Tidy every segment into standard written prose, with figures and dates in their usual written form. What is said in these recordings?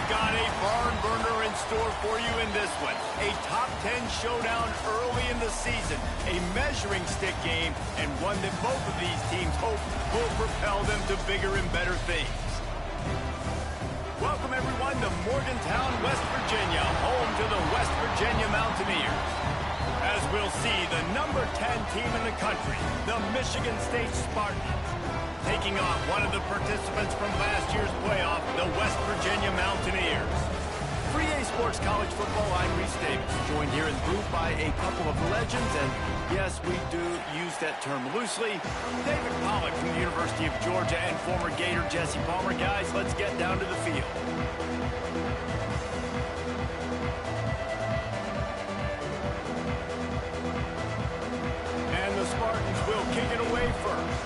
got a barn burner in store for you in this one. A top 10 showdown early in the season. A measuring stick game, and one that both of these teams hope will propel them to bigger and better things. Welcome, everyone, to Morgantown, West Virginia, home to the West Virginia Mountaineers. As we'll see, the number 10 team in the country, the Michigan State Spartans, taking on one of the participants from last year's playoff, the West Virginia Mountaineers. For EA Sports College Football, I'm Reese Davis, joined here in the booth by a couple of legends, and yes, we do use that term loosely. David Pollack from the University of Georgia and former Gator Jesse Palmer. Guys, let's get down to the field. And the Spartans will kick it away first.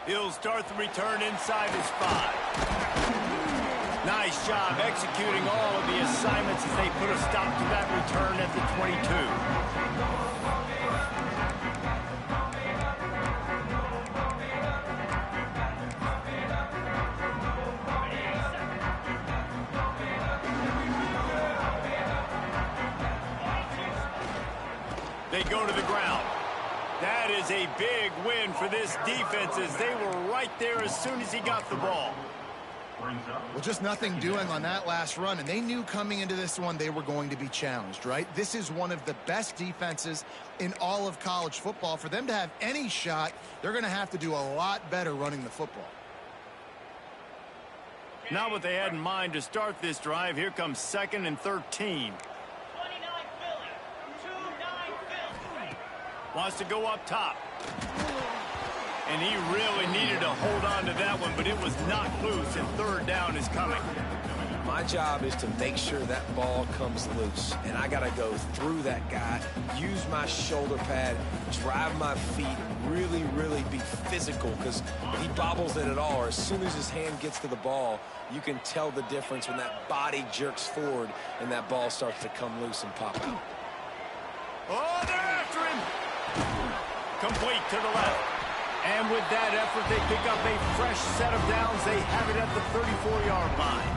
He'll start the return inside his 5. Nice job executing all of the assignments as they put a stop to that return at the 22. They go to the ground. That is a big win for this defense as they were right there as soon as he got the ball. Well, just nothing doing on that last run, and they knew coming into this one they were going to be challenged, right? This is one of the best defenses in all of college football. For them to have any shot, they're going to have to do a lot better running the football. Not what they had in mind to start this drive. Here comes 2nd and 13. Wants to go up top. And he really needed to hold on to that one, but it was not loose, and 3rd down is coming. My job is to make sure that ball comes loose, and I got to go through that guy, use my shoulder pad, drive my feet, really, really be physical, because if he bobbles it at all, or as soon as his hand gets to the ball, you can tell the difference when that body jerks forward and that ball starts to come loose and pop out. Oh, they're after him! Complete to the left. And with that effort, they pick up a fresh set of downs. They have it at the 34-yard line.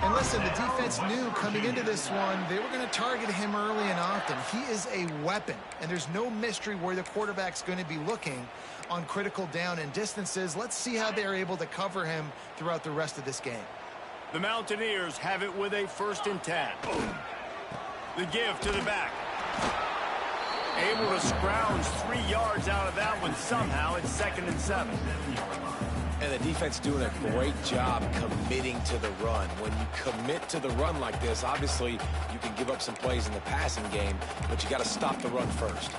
And listen, the defense knew coming into this one, they were going to target him early and often. He is a weapon, and there's no mystery where the quarterback's going to be looking on critical down and distances. Let's see how they're able to cover him throughout the rest of this game. The Mountaineers have it with a 1st and 10. The give to the back. Able to scrounge 3 yards out of that one somehow. It's 2nd and 7. And the defense doing a great job committing to the run. When you commit to the run like this, obviously you can give up some plays in the passing game, but you got to stop the run first.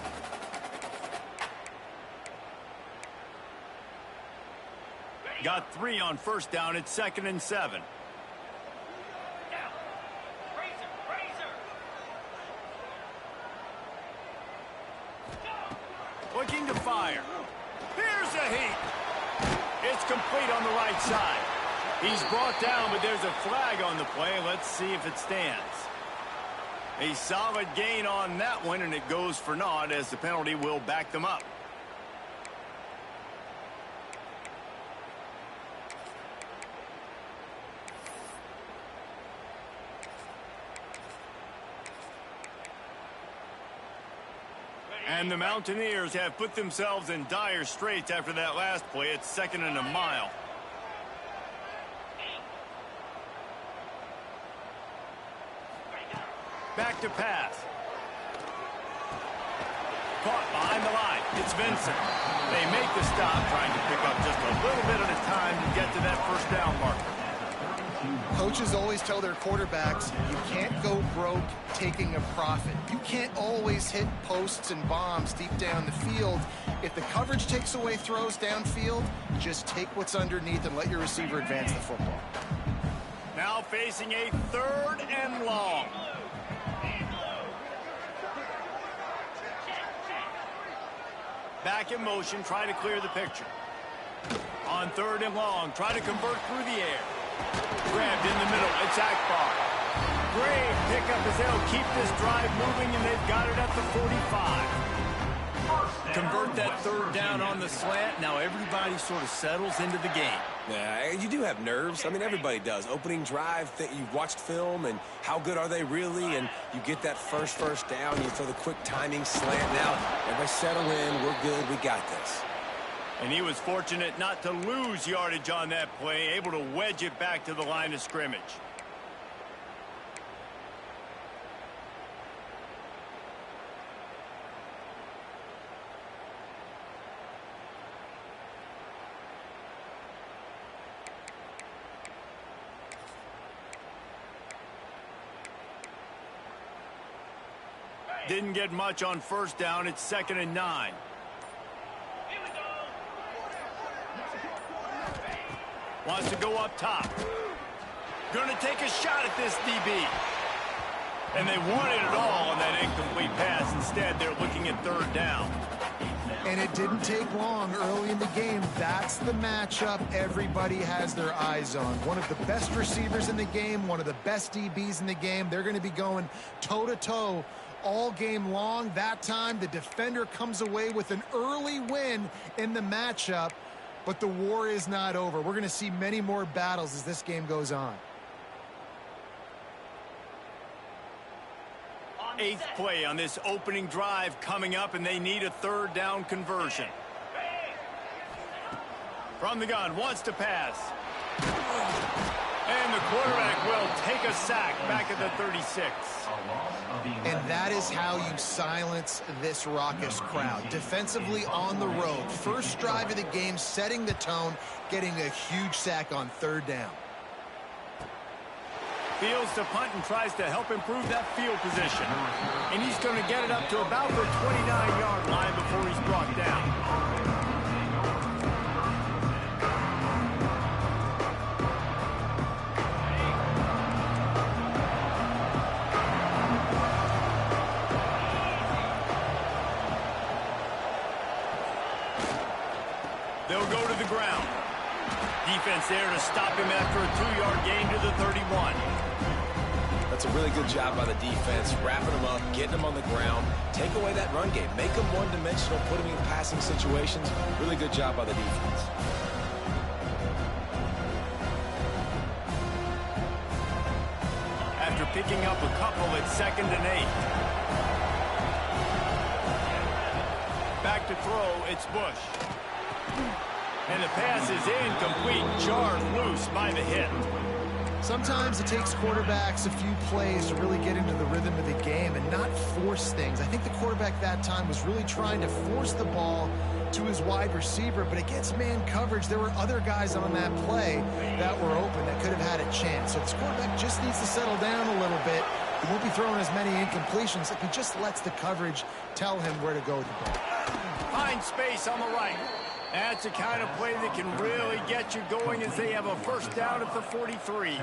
Got 3 on 1st down. It's 2nd and 7. Looking to fire. Here's a heat. It's complete on the right side. He's brought down, but there's a flag on the play. Let's see if it stands. A solid gain on that one, and it goes for naught as the penalty will back them up. And the Mountaineers have put themselves in dire straits after that last play. It's 2nd and a mile. Back to pass. Caught behind the line. It's Vincent. They make the stop, trying to pick up just a little bit at a time to get to that 1st down marker. Coaches always tell their quarterbacks, you can't go broke taking a profit. You can't always hit posts and bombs deep down the field. If the coverage takes away throws downfield, just take what's underneath and let your receiver advance the football. Now facing a 3rd and long. Back in motion, try to clear the picture. On 3rd and long, try to convert through the air. Grabbed in the middle, it's Akbar. Great pickup as they'll keep this drive moving, and they've got it at the 45. Convert that third down on the slant. Now everybody sort of settles into the game. Yeah, you do have nerves. I mean, everybody does. Opening drive, you've watched film, and how good are they really? And you get that first down, you throw the quick timing slant. Now, everybody settle in. We're good. We got this. And he was fortunate not to lose yardage on that play, able to wedge it back to the line of scrimmage. Didn't get much on first down. It's 2nd and 9. Wants to go up top. Going to take a shot at this DB. And they wanted it all on that incomplete pass. Instead, they're looking at 3rd down. And it didn't take long early in the game. That's the matchup everybody has their eyes on. One of the best receivers in the game, one of the best DBs in the game. They're going to be going toe-to-toe all game long. That time, the defender comes away with an early win in the matchup, but the war is not over. We're going to see many more battles as this game goes on. 8th play on this opening drive coming up, and they need a 3rd down conversion. From the gun, wants to pass. And the quarterback will take a sack back at the 36. And that is how you silence this raucous crowd. Defensively on the road. First drive of the game, setting the tone, getting a huge sack on 3rd down. Fields to punt and tries to help improve that field position. And he's going to get it up to about the 29-yard line before he's brought down. They'll go to the ground. Defense there to stop him after a 2-yard gain to the 31. That's a really good job by the defense, wrapping them up, getting them on the ground, take away that run game, make them one-dimensional, put them in passing situations. Really good job by the defense. After picking up a couple, it's 2nd and 8. Back to throw, it's Bush. And the pass is incomplete, jarred loose by the hit. Sometimes it takes quarterbacks a few plays to really get into the rhythm of the game and not force things. I think the quarterback that time was really trying to force the ball to his wide receiver, but against man coverage, there were other guys on that play that were open that could have had a chance. So this quarterback just needs to settle down a little bit. He won't be throwing as many incompletions if he just lets the coverage tell him where to go with the ball. Find space on the right. That's the kind of play that can really get you going as they have a 1st down at the 43.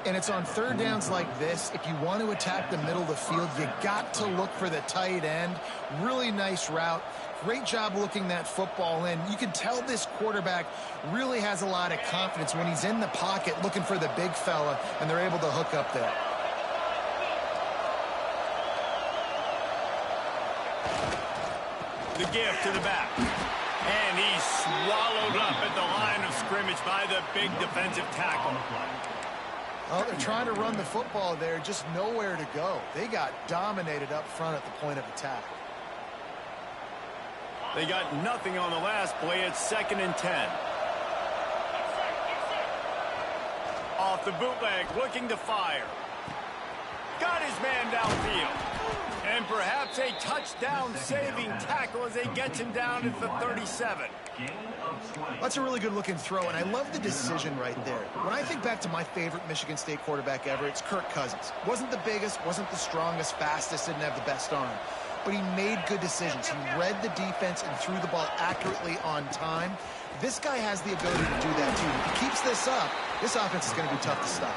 And it's on 3rd downs like this. If you want to attack the middle of the field, you got to look for the tight end. Really nice route. Great job looking that football in. You can tell this quarterback really has a lot of confidence when he's in the pocket looking for the big fella, and they're able to hook up there. The gift to the back. And he's swallowed up at the line of scrimmage by the big defensive tackle. Oh, they're trying to run the football there, just nowhere to go. They got dominated up front at the point of attack. They got nothing on the last play. It's 2nd and 10. Off the bootleg, looking to fire. Got his man downfield. And perhaps a touchdown-saving tackle as they get him down at the 37. That's a really good-looking throw, and I love the decision right there. When I think back to my favorite Michigan State quarterback ever, it's Kirk Cousins. Wasn't the biggest, wasn't the strongest, fastest, didn't have the best arm. But he made good decisions. He read the defense and threw the ball accurately on time. This guy has the ability to do that, too. If he keeps this up, this offense is going to be tough to stop.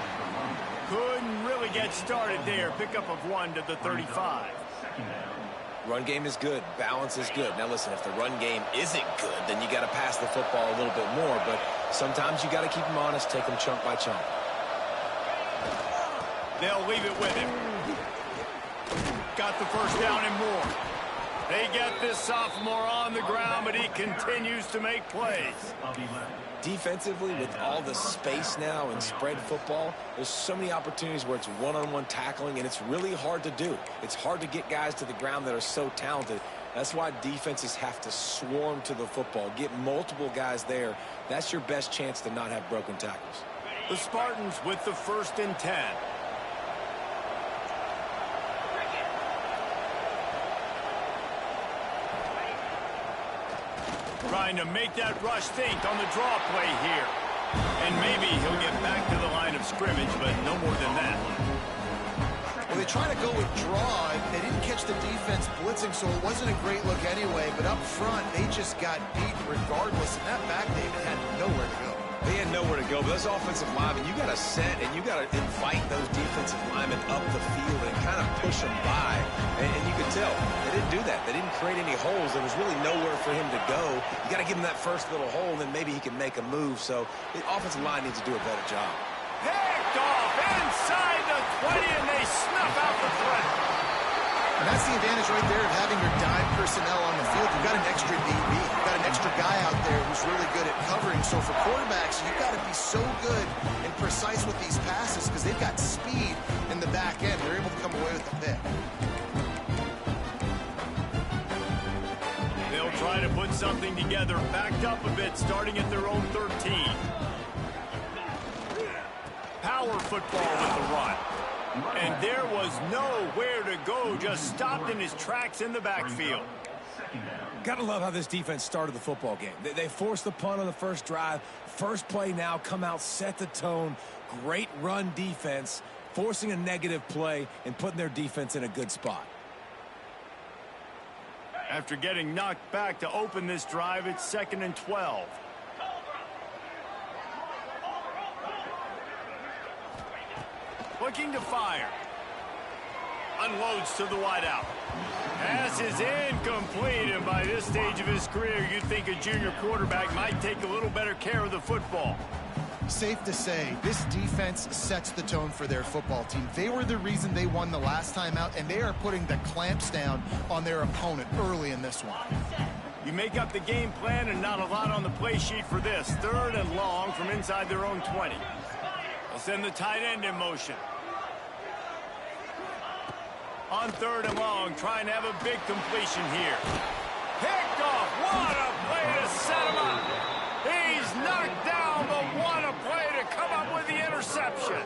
Couldn't really get started there. Pickup of 1 to the 35. Run game is good. Balance is good. Now, listen, if the run game isn't good, then you got to pass the football a little bit more. But sometimes you got to keep them honest, take them chunk by chunk. They'll leave it with him. Got the 1st down and more. They get this sophomore on the ground, but he continues to make plays. Defensively, with all the space now in spread football, there's so many opportunities where it's one-on-one tackling, and it's really hard to do. It's hard to get guys to the ground that are so talented. That's why defenses have to swarm to the football, get multiple guys there. That's your best chance to not have broken tackles. The Spartans with the 1st and 10. Trying to make that rush think on the draw play here. And maybe he'll get back to the line of scrimmage, but no more than that. Well, they try to go with draw. They didn't catch the defense blitzing, so it wasn't a great look anyway. But up front, they just got beat regardless. And that back, David, had nowhere to go. They had nowhere to go, but those offensive linemen, you got to set and you got to invite those defensive linemen up the field and kind of push them by. And you could tell they didn't do that. They didn't create any holes. There was really nowhere for him to go. You got to give him that first little hole, and then maybe he can make a move. So the offensive line needs to do a better job. Picked off inside the 20, and they snuff out the threat. And that's the advantage right there of having your dime personnel on the field. You've got an extra DB. You've got an extra guy out there who's really good at covering. So for quarterbacks, you've got to be so good and precise with these passes because they've got speed in the back end. They're able to come away with the pick. They'll try to put something together, backed up a bit, starting at their own 13. Power football with the run. And there was nowhere to go, just stopped in his tracks in the backfield. Gotta love how this defense started the football game. They forced the punt on the first drive. First play now, come out, set the tone. Great run defense, forcing a negative play and putting their defense in a good spot. After getting knocked back to open this drive, it's 2nd and 12. Looking to fire. Unloads to the wideout. Pass is incomplete, and by this stage of his career, you'd think a junior quarterback might take a little better care of the football. Safe to say, this defense sets the tone for their football team. They were the reason they won the last time out, and they are putting the clamps down on their opponent early in this one. You make up the game plan and not a lot on the play sheet for this. 3rd and long from inside their own 20. They'll send the tight end in motion. On 3rd and long, trying to have a big completion here. Picked off. What a play to set him up. He's knocked down, but what a play to come up with the interception.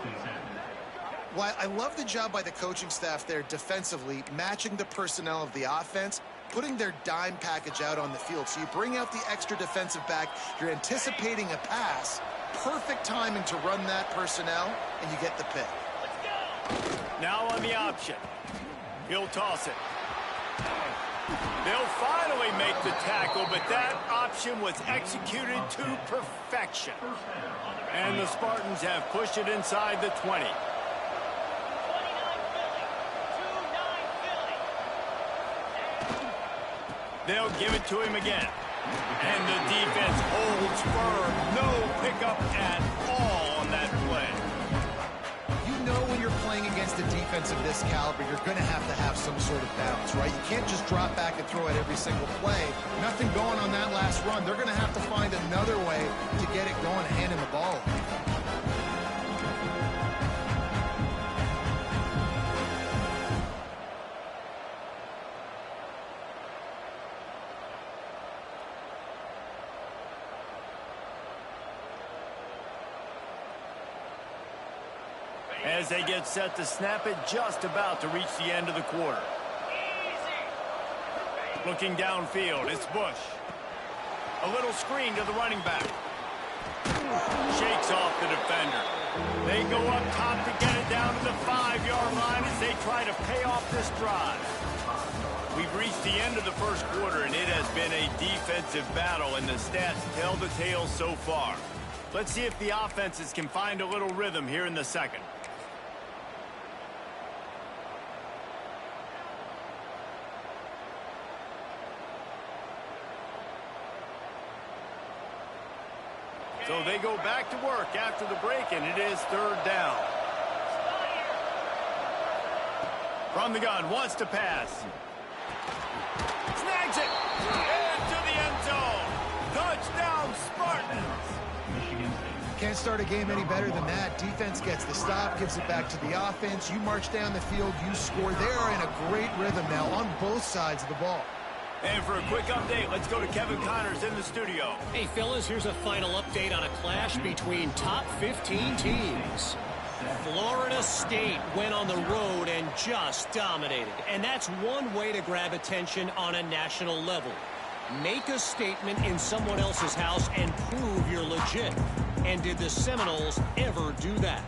Well, I love the job by the coaching staff there defensively, matching the personnel of the offense, putting their dime package out on the field. So you bring out the extra defensive back, you're anticipating a pass, perfect timing to run that personnel, and you get the pick. Now on the option. He'll toss it. They'll finally make the tackle, but that option was executed to perfection. And the Spartans have pushed it inside the 20. They'll give it to him again. And the defense holds firm. No pickup at all on that play. You know when you're playing against a defense of this caliber, you're going to have some sort of balance, right? You can't just drop back and throw it every single play. Nothing going on that last run. They're going to have to find another way to get it going and hand him the ball. As they get set to snap it, just about to reach the end of the quarter. Looking downfield, it's Bush. A little screen to the running back. Shakes off the defender. They go up top to get it down to the 5-yard line as they try to pay off this drive. We've reached the end of the first quarter, and it has been a defensive battle, and the stats tell the tale so far. Let's see if the offenses can find a little rhythm here in the second. So they go back to work after the break, and it is 3rd down. From the gun, wants to pass. snags it. Into the end zone. Touchdown, Spartans. Can't start a game any better than that. Defense gets the stop, gives it back to the offense. You march down the field, you score. They are in a great rhythm now on both sides of the ball. And for a quick update, let's go to Kevin Connors in the studio. Hey, fellas, here's a final update on a clash between top 15 teams. Florida State went on the road and just dominated. And that's one way to grab attention on a national level. Make a statement in someone else's house and prove you're legit. And did the Seminoles ever do that?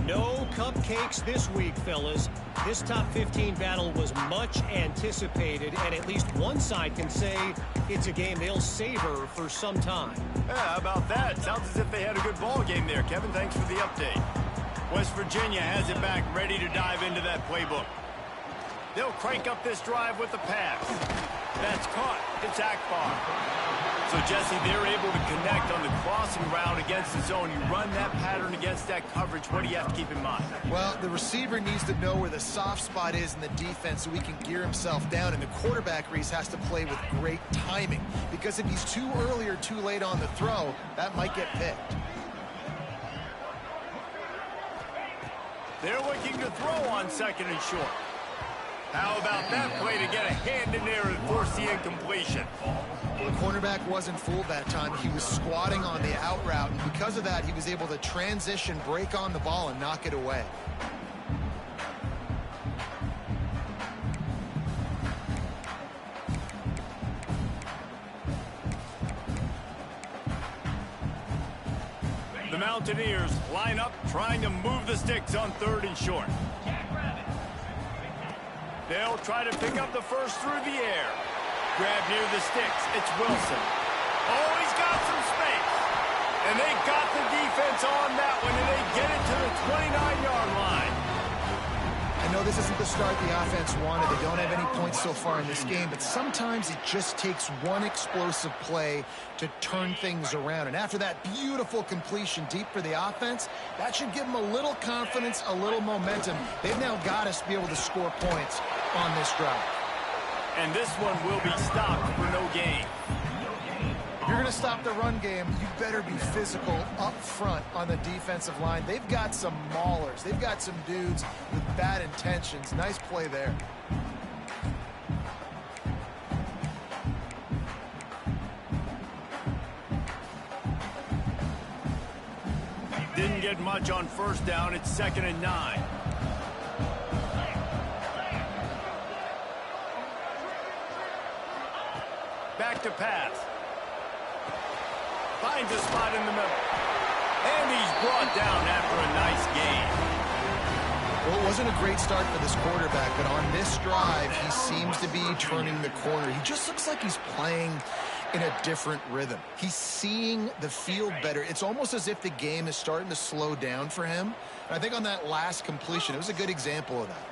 No cupcakes this week, fellas. This top 15 battle was much anticipated, and at least one side can say it's a game they'll savor for some time. Yeah, how about that? Sounds as if they had a good ball game there. Kevin, thanks for the update. West Virginia has it back, ready to dive into that playbook. They'll crank up this drive with the pass. That's caught. It's Akbar. So, Jesse, they're able to connect on the crossing route against the zone. You run that pattern against that coverage. What do you have to keep in mind? Well, the receiver needs to know where the soft spot is in the defense so he can gear himself down. And the quarterback, Reese, has to play with great timing. Because if he's too early or too late on the throw, that might get picked. They're looking to throw on second and short. How about that play to get a hand in there and force the incompletion? The cornerback wasn't fooled that time. He was squatting on the out route, and because of that, he was able to transition, break on the ball, and knock it away. The Mountaineers line up, trying to move the sticks on third and short. They'll try to pick up the first through the air. Grab near the sticks. It's Wilson. Oh, he's got some space. And they got the defense on that one, and they get it to the 29-yard line. I know this isn't the start the offense wanted. They don't have any points so far in this game, but sometimes it just takes one explosive play to turn things around. And after that beautiful completion deep for the offense, that should give them a little confidence, a little momentum. They've now got us to be able to score points on this drive. And this one will be stopped for no gain. If you're going to stop the run game, you better be physical up front on the defensive line. They've got some maulers. They've got some dudes with bad intentions. Nice play there. Didn't get much on first down. It's 2nd and 9. Back to pass. Finds a spot in the middle. And he's brought down after a nice gain. Well, it wasn't a great start for this quarterback, but on this drive, he seems to be turning the corner. He just looks like he's playing in a different rhythm. He's seeing the field better. It's almost as if the game is starting to slow down for him. And I think on that last completion, it was a good example of that.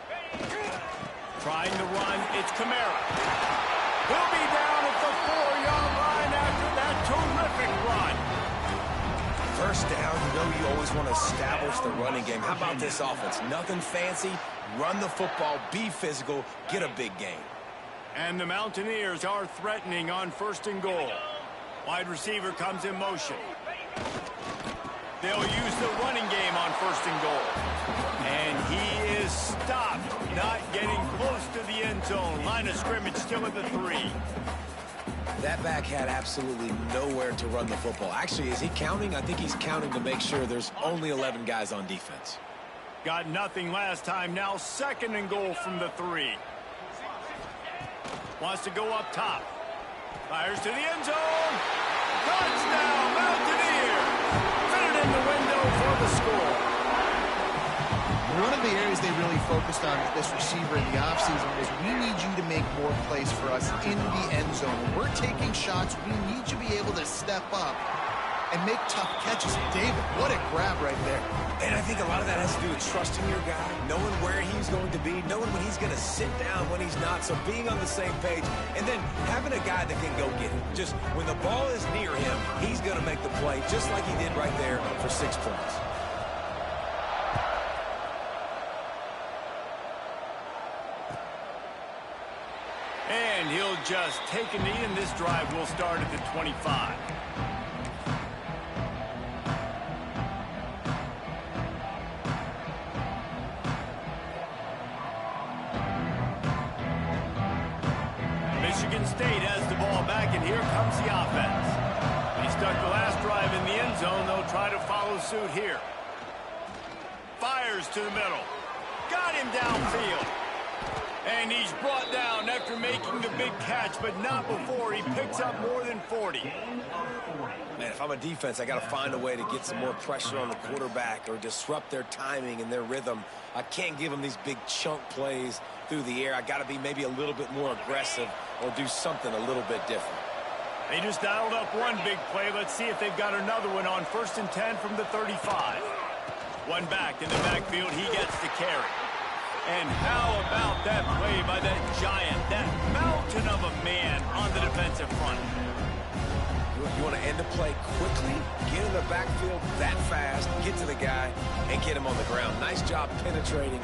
Trying to run, it's Kamara. He'll be down at the 4-yard line after that terrific run. First down, you know you always want to establish the running game. How about this offense? Nothing fancy. Run the football, be physical, get a big gain. And the Mountaineers are threatening on 1st and goal. Wide receiver comes in motion. They'll use the running game on 1st and goal. And he is stopped, not getting close to the end zone. Line of scrimmage still at the 3. That back had absolutely nowhere to run the football. Actually, is he counting? I think he's counting to make sure there's only 11 guys on defense. Got nothing last time. Now 2nd and goal from the 3. Wants to go up top. Fires to the end zone. Touchdown, Mountaineers. Fit it in the window for the score. One of the areas they really focused on with this receiver in the offseason was we need you to make more plays for us in the end zone. When we're taking shots, we need you to be able to step up and make tough catches. David, what a grab right there. And I think a lot of that has to do with trusting your guy, knowing where he's going to be, knowing when he's going to sit down, when he's not, so being on the same page, and then having a guy that can go get it. Just when the ball is near him, he's going to make the play, just like he did right there for 6 points. And he'll just take a knee, and this drive will start at the 25. Michigan State has the ball back, and here comes the offense. He stuck the last drive in the end zone. They'll try to follow suit here. Fires to the middle. Got him downfield. And he's brought down after making the big catch, but not before he picks up more than 40. Man, if I'm a defense, I got to find a way to get some more pressure on the quarterback or disrupt their timing and their rhythm. I can't give them these big chunk plays through the air. I got to be maybe a little bit more aggressive or do something a little bit different. They just dialed up one big play. Let's see if they've got another one on 1st and 10 from the 35. One back in the backfield. He gets the carry. And how about that play by that giant, that mountain of a man on the defensive front? You want to end a play quickly, get in the backfield that fast, get to the guy, and get him on the ground. Nice job penetrating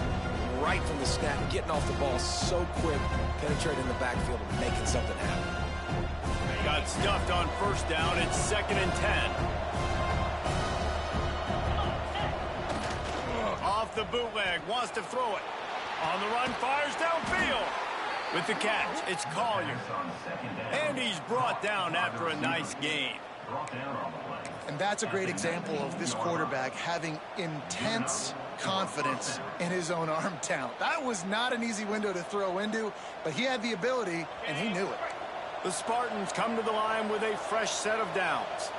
right from the snap, getting off the ball so quick, penetrating the backfield and making something happen. Got stuffed on 1st down. It's 2nd and 10. Off the bootleg, wants to throw it. On the run, fires downfield. With the catch, it's Collier. And he's brought down after a nice gain. And that's a great example of this quarterback having intense confidence in his own arm talent. That was not an easy window to throw into, but he had the ability, and he knew it. The Spartans come to the line with a fresh set of downs.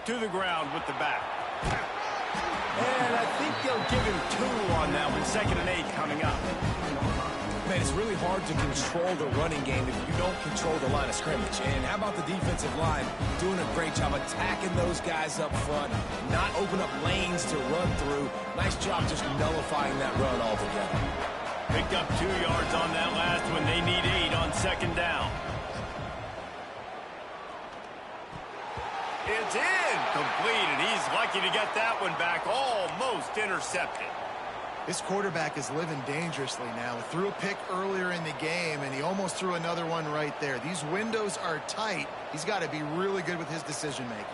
To the ground with the back. And I think they'll give him 2 on that one. 2nd and 8 coming up. Man, it's really hard to control the running game if you don't control the line of scrimmage. And how about the defensive line doing a great job attacking those guys up front, not open up lanes to run through. Nice job just nullifying that run altogether. Picked up 2 yards on that last one. They need 8 on 2nd down. It's incomplete, and he's lucky to get that one back, almost intercepted. This quarterback is living dangerously now. He threw a pick earlier in the game, and he almost threw another one right there. These windows are tight. He's got to be really good with his decision-making.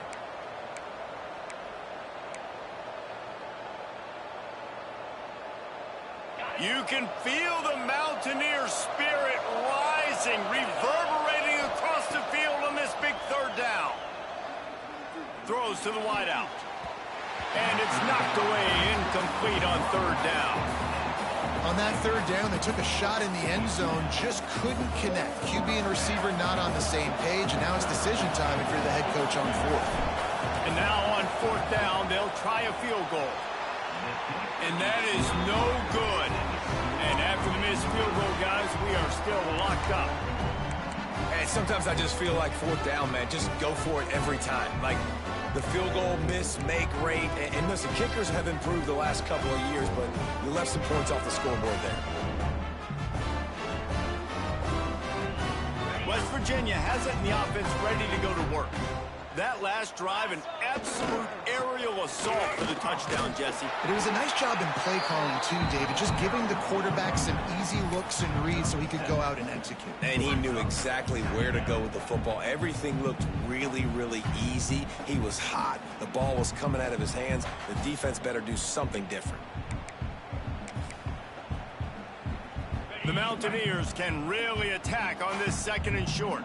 You can feel the Mountaineer spirit rising, reverberating across the field on this big 3rd down. Throws to the wideout. And it's knocked away, incomplete on 3rd down. On that 3rd down, they took a shot in the end zone, just couldn't connect. QB and receiver not on the same page, and now it's decision time if you're the head coach on 4th. And now on 4th down, they'll try a field goal. And that is no good. And after the missed field goal, guys, we are still locked up. And sometimes I just feel like 4th down, man, just go for it every time. Like the field goal miss, make rate. And listen, kickers have improved the last couple of years, but you left some points off the scoreboard there. West Virginia has it in the offense ready to go to work. That last drive, an absolute aerial assault for the touchdown, Jesse. But it was a nice job in play calling, too, David, just giving the quarterback some easy looks and reads so he could go out and execute. And he knew exactly where to go with the football. Everything looked really, really easy. He was hot. The ball was coming out of his hands. The defense better do something different. The Mountaineers can really attack on this 2nd and short.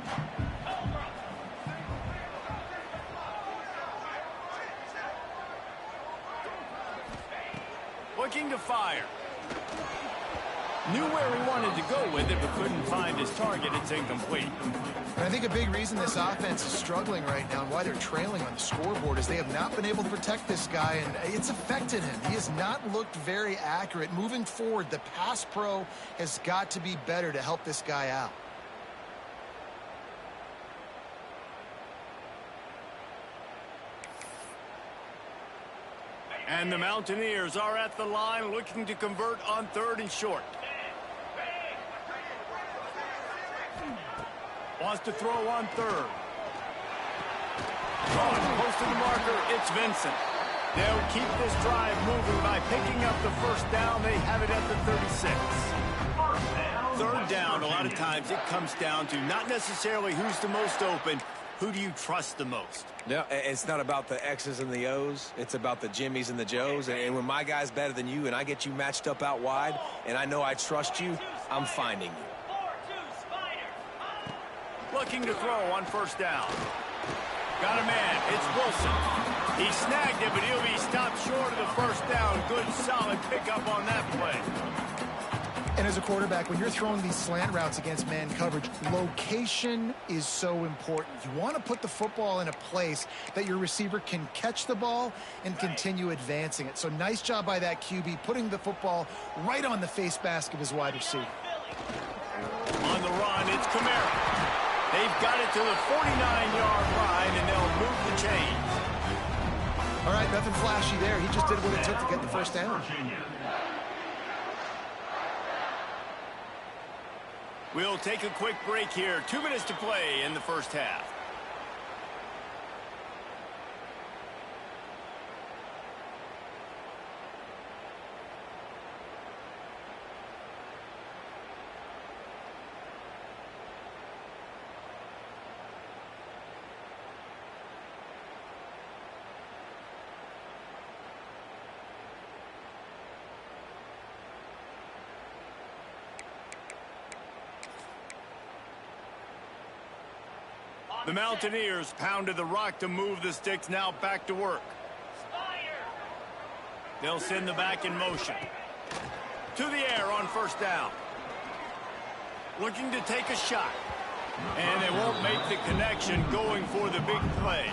Looking to fire. Knew where he wanted to go with it, but couldn't find his target. It's incomplete. And I think a big reason this offense is struggling right now and why they're trailing on the scoreboard is they have not been able to protect this guy, and it's affected him. He has not looked very accurate. Moving forward, the pass pro has got to be better to help this guy out. And the Mountaineers are at the line looking to convert on 3rd and short. Wants to throw on 3rd. Close to the marker, it's Vincent. They'll keep this drive moving by picking up the 1st first down. They have it at the 36. Third down, a lot of times it comes down to not necessarily who's the most open, who do you trust the most? No, it's not about the X's and the O's. It's about the Jimmys and the Joes. And when my guy's better than you and I get you matched up out wide and I know I trust you, I'm finding you. Looking to throw on first down. Got a man. It's Wilson. He snagged it, but he'll be stopped short of the first down. Good, solid pickup on that play. And as a quarterback, when you're throwing these slant routes against man coverage, location is so important. You want to put the football in a place that your receiver can catch the ball and continue advancing it. So nice job by that QB, putting the football right on the face mask of his wide receiver. On the run, it's Kamara. They've got it to the 49-yard line, and they'll move the chains. All right, nothing flashy there. He just did what it took to get the first down. We'll take a quick break here. 2 minutes to play in the first half. The Mountaineers pounded the rock to move the sticks, now back to work. They'll send the back in motion. To the air on first down. Looking to take a shot. And they won't make the connection, going for the big play.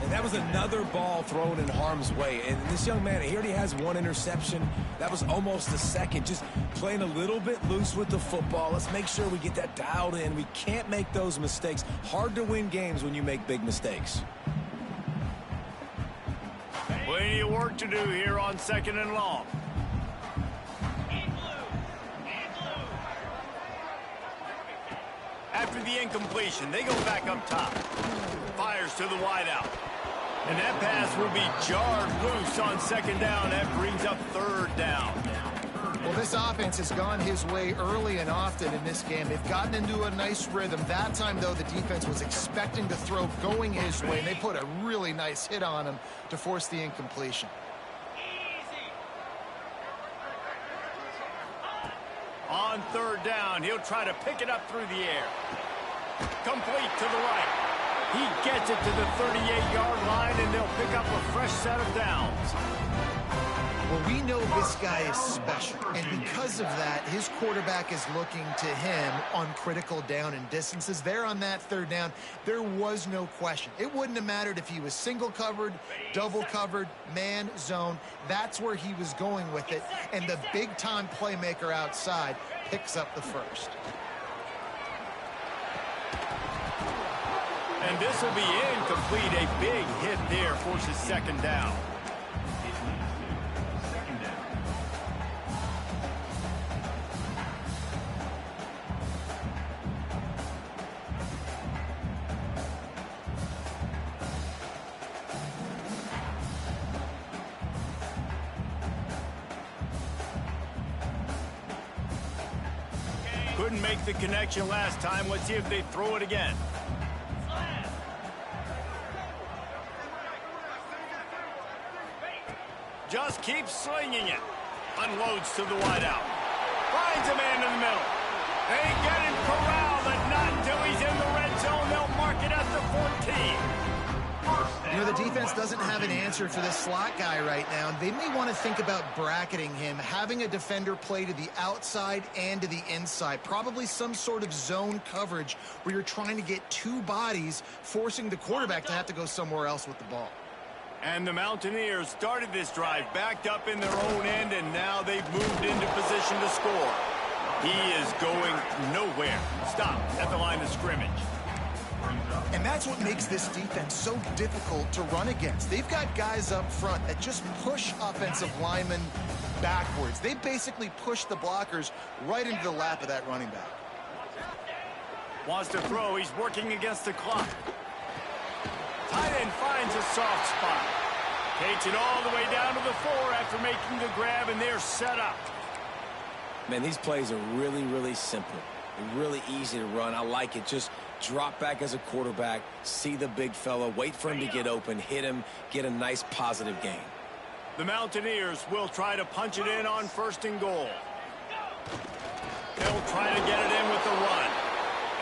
And that was another ball thrown in harm's way. And this young man, he already has one interception. That was almost a second. Just playing a little bit loose with the football. Let's make sure we get that dialed in. We can't make those mistakes. Hard to win games when you make big mistakes. Plenty of work to do here on second and long. After the incompletion, they go back up top. Fires to the wideout. And that pass will be jarred loose on second down. That brings up third down. Well, this offense has gone his way early and often in this game. They've gotten into a nice rhythm. That time, though, the defense was expecting to throw going his way, and they put a really nice hit on him to force the incompletion. On third down, he'll try to pick it up through the air. Complete to the right. He gets it to the 38-yard line, and they'll pick up a fresh set of downs. Well, we know this guy is special, and because of that, his quarterback is looking to him on critical down and distances. There on that third down, there was no question. It wouldn't have mattered if he was single covered, double covered, man, zone. That's where he was going with it, and the big-time playmaker outside picks up the first. And this will be incomplete. A big hit there forces second down. Couldn't make the connection last time. Let's see if they throw it again. Just keeps slinging it. Unloads to the wideout. Finds a man in the middle. They get him corralled, but not until he's in the red zone. They'll mark it at the 14. You know, the defense doesn't have an answer for this slot guy right now, and they may want to think about bracketing him, having a defender play to the outside and to the inside. Probably some sort of zone coverage where you're trying to get two bodies, forcing the quarterback to have to go somewhere else with the ball. And the Mountaineers started this drive backed up in their own end, and now they've moved into position to score. He is going nowhere. Stop at the line of scrimmage. And that's what makes this defense so difficult to run against. They've got guys up front that just push offensive linemen backwards. They basically push the blockers right into the lap of that running back. Wants to throw. He's working against the clock. Tight end finds a soft spot. Takes it all the way down to the 4 after making the grab, and they're set up. Man, these plays are really, really simple. They're really easy to run. I like it. Just drop back as a quarterback, see the big fella, wait for him to get open, hit him, get a nice positive gain. The Mountaineers will try to punch it in on 1st and goal. They'll try to get it in with the run.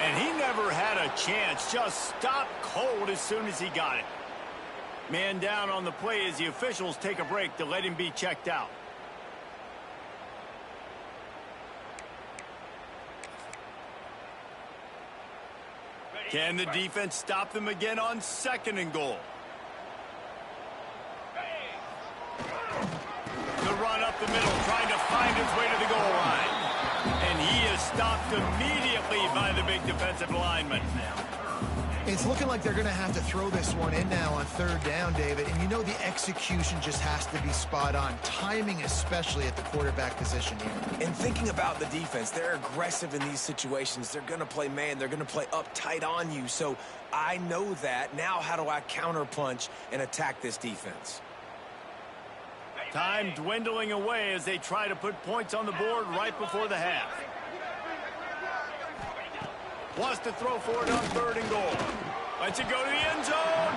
And he never had a chance. Just stopped cold as soon as he got it. Man down on the play as the officials take a break to let him be checked out. Can the defense stop them again on 2nd and goal? The run up the middle, trying to find his way to the goal line. And he is stopped immediately by the big defensive lineman. It's looking like they're going to have to throw this one in now on 3rd down, David. And you know the execution just has to be spot on. Timing, especially at the quarterback position here. And thinking about the defense, they're aggressive in these situations. They're going to play man. They're going to play up tight on you. So I know that. Now how do I counterpunch and attack this defense? Time dwindling away as they try to put points on the board right before the half. Wants to throw for it on 3rd and goal. Lets it go to the end zone.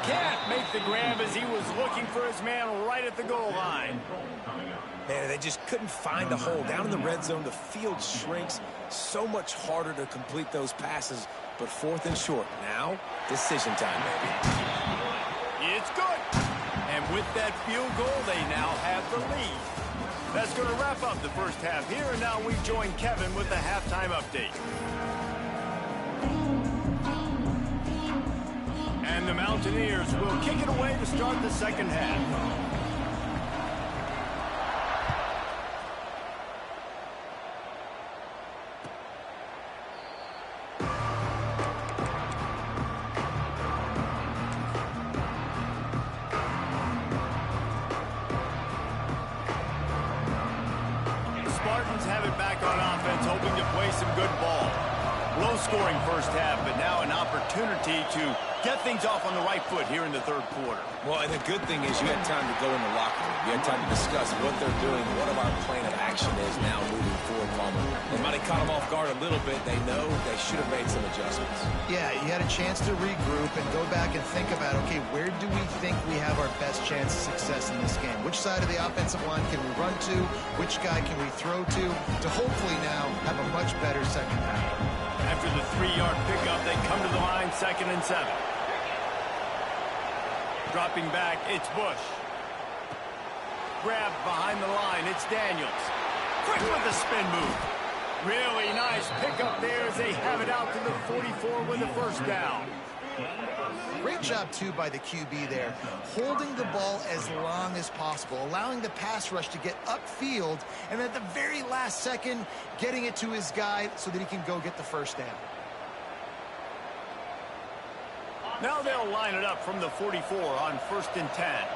Can't make the grab as he was looking for his man right at the goal line. Man, they just couldn't find a hole. Down in the red zone, the field shrinks. So much harder to complete those passes. But 4th and short. Now, decision time, baby. It's good. And with that field goal, they now have the lead. That's going to wrap up the first half here. And now we join Kevin with the halftime update. And the Mountaineers will kick it away to start the 2nd half. Spartans have it back on offense, hoping to play some good ball. Low-scoring first half, but now an opportunity to get things off on the right foot here in the 3rd quarter. Well, and the good thing is you had time to go in the locker room. You had time to discuss what they're doing, what our plan of action is now moving forward, Palmer. They might have caught them off guard a little bit. They know they should have made some adjustments. Yeah, you had a chance to regroup and go back and think about, okay, where do we think we have our best chance of success in this game? Which side of the offensive line can we run to? Which guy can we throw to hopefully now have a much better 2nd half? After the 3-yard pickup, they come to the line 2nd and 7. Dropping back, it's Bush. Grabbed behind the line, it's Daniels. Quick with the spin move. Really nice pickup there as they have it out to the 44 with the 1st down. Great job, too, by the QB there, holding the ball as long as possible, allowing the pass rush to get upfield, and at the very last second, getting it to his guy so that he can go get the 1st down. Now they'll line it up from the 44 on 1st and 10.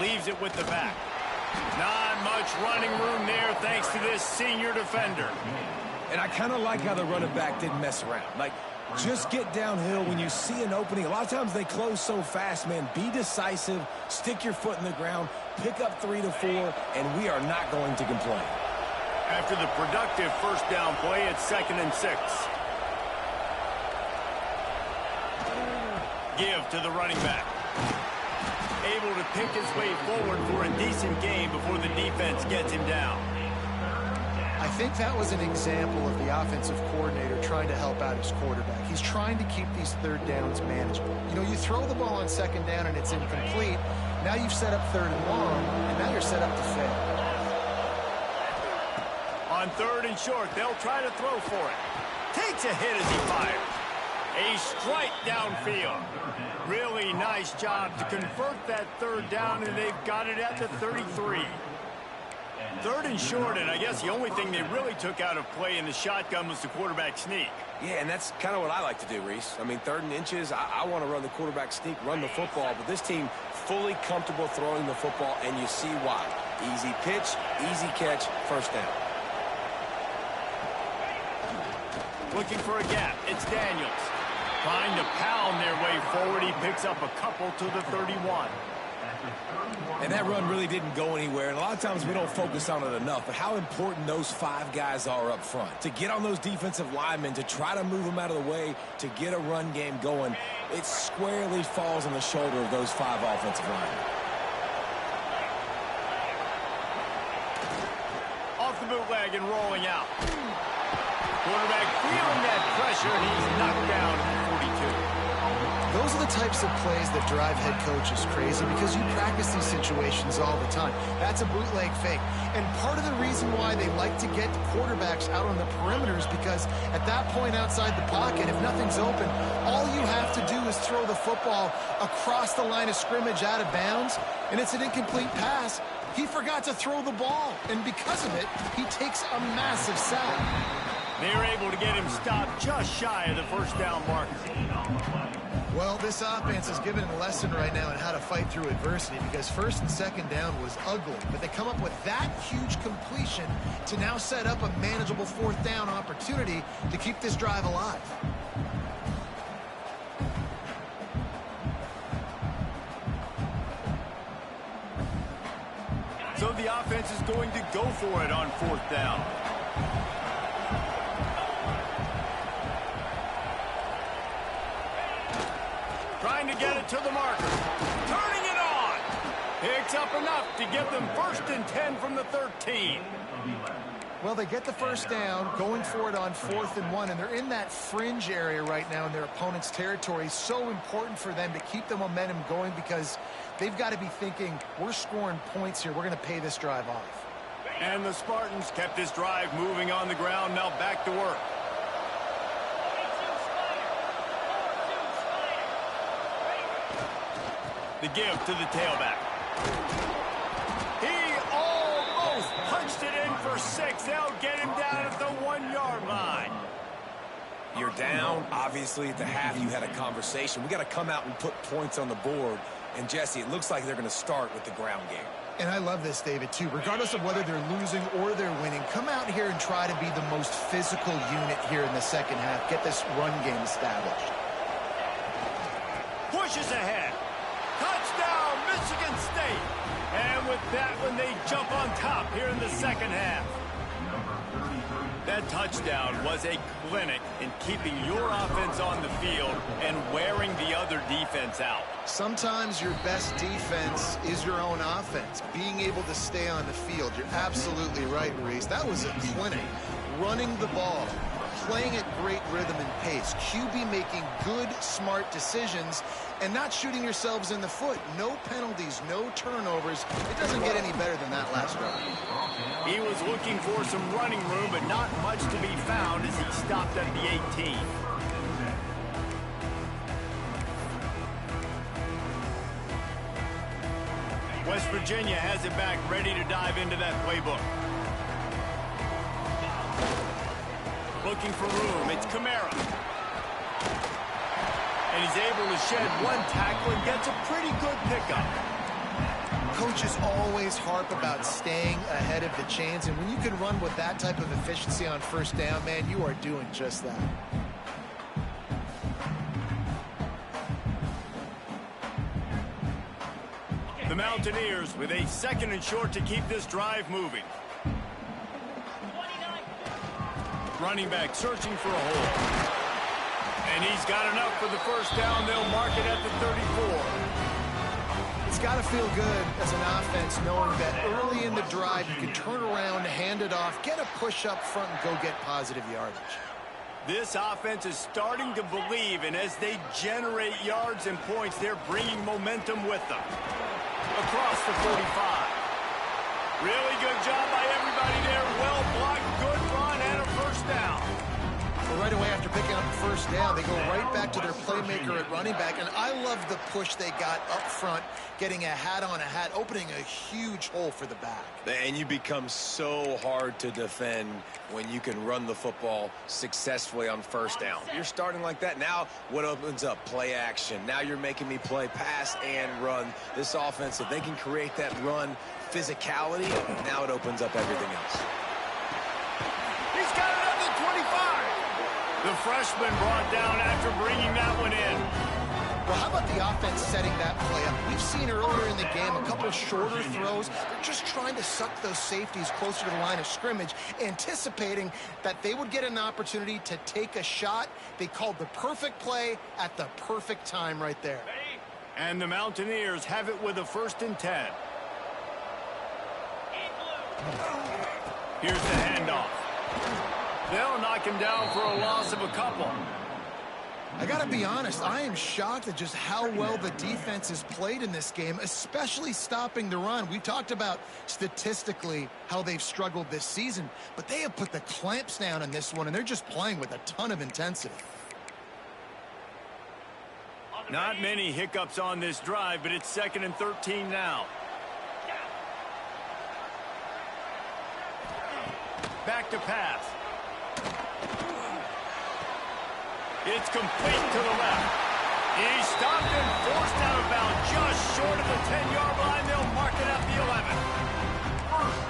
Leaves it with the back. Not much running room there thanks to this senior defender. And I kind of like how the running back didn't mess around. Like, just get downhill when you see an opening. A lot of times they close so fast, man. Be decisive, stick your foot in the ground, pick up 3 to 4, and we are not going to complain. After the productive 1st down play, it's 2nd and 6. Give to the running back. Able to pick his way forward for a decent gain before the defense gets him down. I think that was an example of the offensive coordinator trying to help out his quarterback. He's trying to keep these 3rd downs manageable. You know, you throw the ball on 2nd down and it's incomplete. Now you've set up 3rd and long, and now you're set up to fail. On 3rd and short, they'll try to throw for it. Takes a hit as he fires. A strike downfield. Really nice job to convert that 3rd down, and they've got it at the 33. 3rd and short, and I guess the only thing they really took out of play in the shotgun was the quarterback sneak. Yeah, and that's kind of what I like to do, Reese. I mean, 3rd and inches, I want to run the quarterback sneak, run the football, but this team fully comfortable throwing the football, and you see why. Easy pitch, easy catch, 1st down. Looking for a gap. It's Daniels. Trying to pound their way forward. He picks up a couple to the 31. And that run really didn't go anywhere. And a lot of times we don't focus on it enough. But how important those 5 guys are up front. To get on those defensive linemen, to try to move them out of the way, to get a run game going, it squarely falls on the shoulder of those 5 offensive linemen. Off the bootleg and rolling out. Quarterback feeling that pressure, and he's knocked down at the 42. Those are the types of plays that drive head coaches crazy because you practice these situations all the time. That's a bootleg fake. And part of the reason why they like to get quarterbacks out on the perimeters because at that point outside the pocket, if nothing's open, all you have to do is throw the football across the line of scrimmage out of bounds, and it's an incomplete pass. He forgot to throw the ball, and because of it, he takes a massive sack. They were able to get him stopped just shy of the first down marker. Well, this offense is giving a lesson right now on how to fight through adversity because first and second down was ugly, but they come up with that huge completion to now set up a manageable 4th down opportunity to keep this drive alive. So the offense is going to go for it on 4th down. Trying to get it to the marker. Turning it on. Picks up enough to get them 1st and 10 from the 13. Well, they get the first down, going for it on 4th and 1, and they're in that fringe area right now in their opponent's territory. So important for them to keep the momentum going because they've got to be thinking, we're scoring points here. We're going to pay this drive off. And the Spartans kept this drive moving on the ground. Now back to work. The give to the tailback. He almost punched it in for 6. They'll get him down at the 1-yard line. You're down. Obviously, at the half, you had a conversation. We got to come out and put points on the board. And, Jesse, it looks like they're going to start with the ground game. And I love this, David, too. Regardless of whether they're losing or they're winning, come out here and try to be the most physical unit here in the second half. Get this run game established. Pushes ahead. Touchdown, Michigan State. And with that one, they jump on top here in the second half. That touchdown was a clinic in keeping your offense on the field and wearing the other defense out. Sometimes your best defense is your own offense, being able to stay on the field. You're absolutely right, Reese. That was a clinic. Running the ball, playing at great rhythm and pace, QB making good, smart decisions, and not shooting yourselves in the foot. No penalties, no turnovers. It doesn't get any better than that last drive. He was looking for some running room, but not much to be found as he stopped at the 18. West Virginia has it back, ready to dive into that playbook. Looking for room, it's Kamara. And he's able to shed one tackle and gets a pretty good pickup. Coaches always harp about staying ahead of the chains, and when you can run with that type of efficiency on first down, man, you are doing just that. The Mountaineers with a 2nd and short to keep this drive moving. Running back searching for a hole. And he's got enough for the first down. They'll mark it at the 34. It's got to feel good as an offense knowing that early in the drive you can turn around, hand it off, get a push up front, and go get positive yardage. This offense is starting to believe, and as they generate yards and points, they're bringing momentum with them. Across the 45. Really good job by everybody there. Well blocked, good run, and a first down. Well, right away after picking up the first down, they go right back to their playmaker at running back, and I love the push they got up front, getting a hat on a hat, opening a huge hole for the back. And you become so hard to defend when you can run the football successfully on first down. You're starting like that. Now what opens up? Play action. Now you're making me play pass and run. This offense, if they can create that run physicality, now it opens up everything else. He's got it at the 25. The freshman brought down after bringing that one in. Well, how about the offense setting that play up? We've seen earlier in the game a couple shorter throws. They're just trying to suck those safeties closer to the line of scrimmage, anticipating that they would get an opportunity to take a shot. They called the perfect play at the perfect time right there. And the Mountaineers have it with a 1st and 10. Here's the handoff. They'll knock him down for a loss of a couple. I got to be honest, I am shocked at just how well the defense has played in this game, especially stopping the run. We talked about statistically how they've struggled this season, but they have put the clamps down in this one, and they're just playing with a ton of intensity. Not many hiccups on this drive, but it's 2nd and 13 now. Back to pass. It's complete to the left. He stopped and forced out of bounds just short of the 10-yard line. They'll mark it at the 11.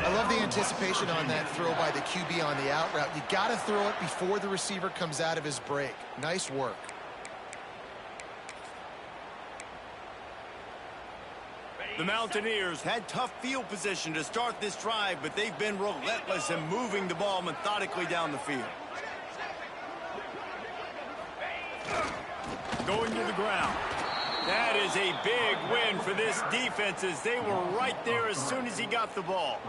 I love the anticipation on that throw by the QB on the out route. You got to throw it before the receiver comes out of his break. Nice work. The Mountaineers had tough field position to start this drive, but they've been relentless in moving the ball methodically down the field. Going to the ground. That is a big win for this defense as they were right there as soon as he got the ball.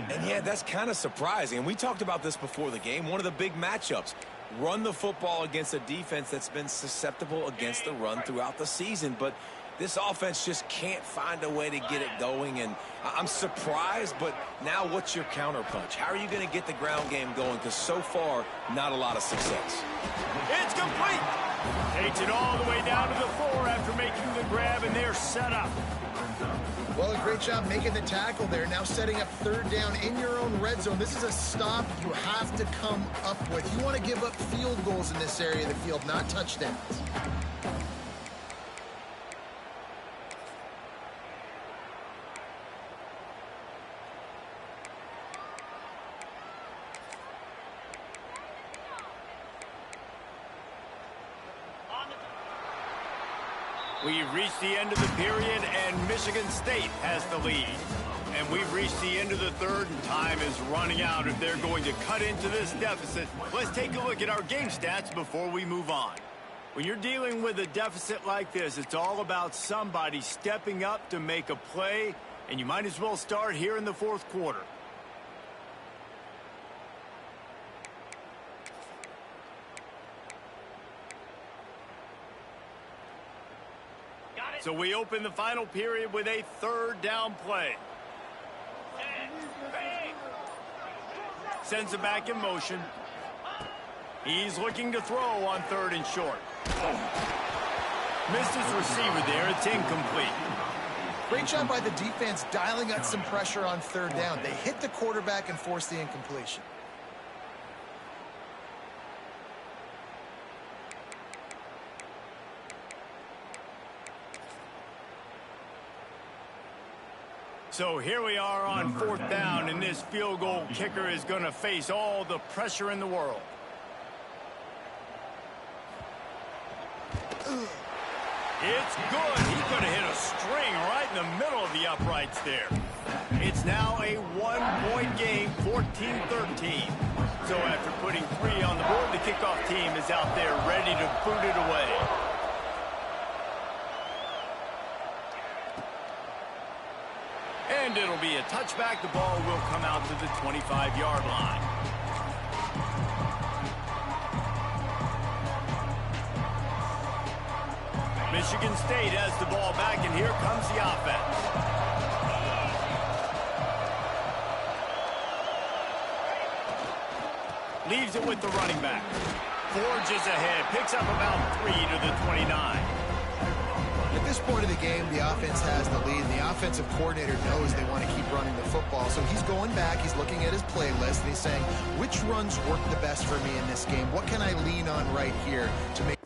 And yeah, that's kind of surprising. And we talked about this before the game. One of the big matchups. Run the football against a defense that's been susceptible against the run throughout the season. But this offense just can't find a way to get it going. And I'm surprised, but now what's your counterpunch? How are you going to get the ground game going? Because so far, not a lot of success. It's complete. Takes it all the way down to the 4 after making the grab, and they're set up. Well, a great job making the tackle there. Now setting up 3rd down in your own red zone. This is a stop you have to come up with. You want to give up field goals in this area of the field, not touchdowns. We've reached the end of the period, and Michigan State has the lead. And we've reached the end of the 3rd, and time is running out if they're going to cut into this deficit. Let's take a look at our game stats before we move on. When you're dealing with a deficit like this, it's all about somebody stepping up to make a play, and you might as well start here in the 4th quarter. So we open the final period with a 3rd down play. Sends it back in motion. He's looking to throw on 3rd and short. Missed his receiver there. It's incomplete. Great job by the defense dialing up some pressure on 3rd down. They hit the quarterback and forced the incompletion. So here we are on 4th down, and this field goal kicker is going to face all the pressure in the world. It's good. He could have hit a string right in the middle of the uprights there. It's now a 1-point game, 14-13. So after putting 3 on the board, the kickoff team is out there ready to boot it away. And it'll be a touchback. The ball will come out to the 25-yard line. Michigan State has the ball back, and here comes the offense. Leaves it with the running back. Forges ahead, picks up about 3 to the 29. At this point of the game, the offense has the lead, and the offensive coordinator knows they want to keep running the football. So he's going back, he's looking at his playlist, and he's saying, which runs work the best for me in this game? What can I lean on right here to make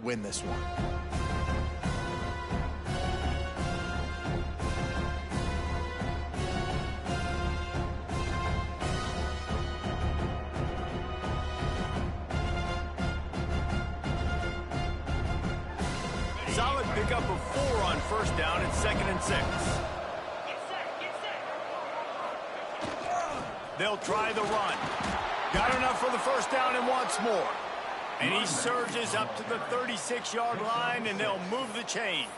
win this one. Solid pickup of 4 on first down and 2nd and 6. They'll try the run. Got enough for the first down and wants more. And he surges up to the 36-yard line, and they'll move the chains.